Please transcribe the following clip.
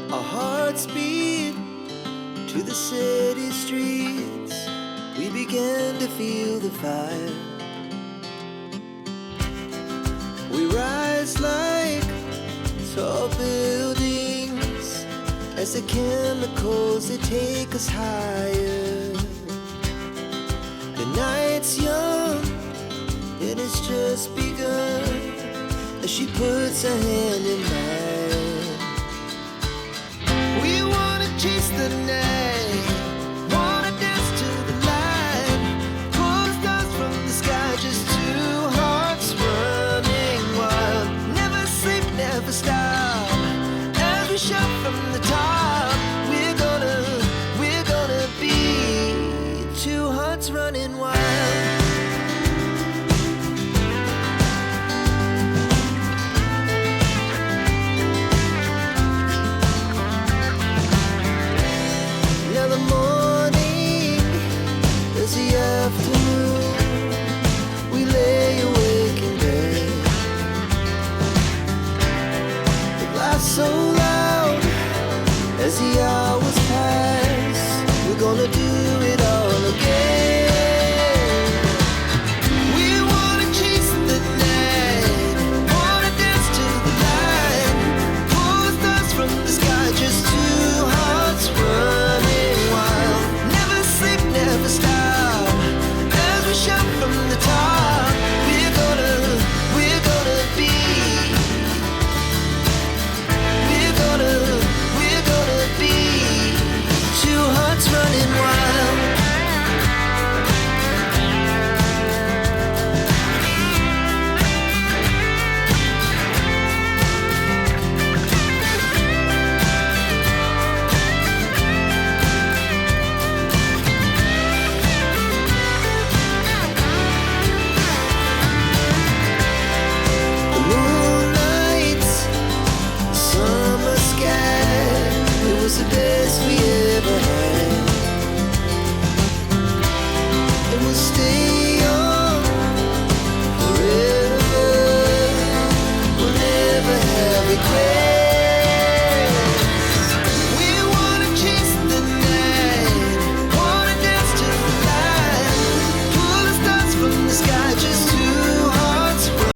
Our hearts beat to the city streets. We began to feel the fire. We rise like tall buildings as the chemicals, they take us higher. The night's young and it's just begun as she puts her hand in mine. We wanna chase the night, wanna dance to the light, pull stars from the sky, just two hearts running wild. Never sleep, never stop, as we shout from the top. We're gonna be two hearts running wild. Afternoon, we lay awake in bed. It laughs so loud as the hours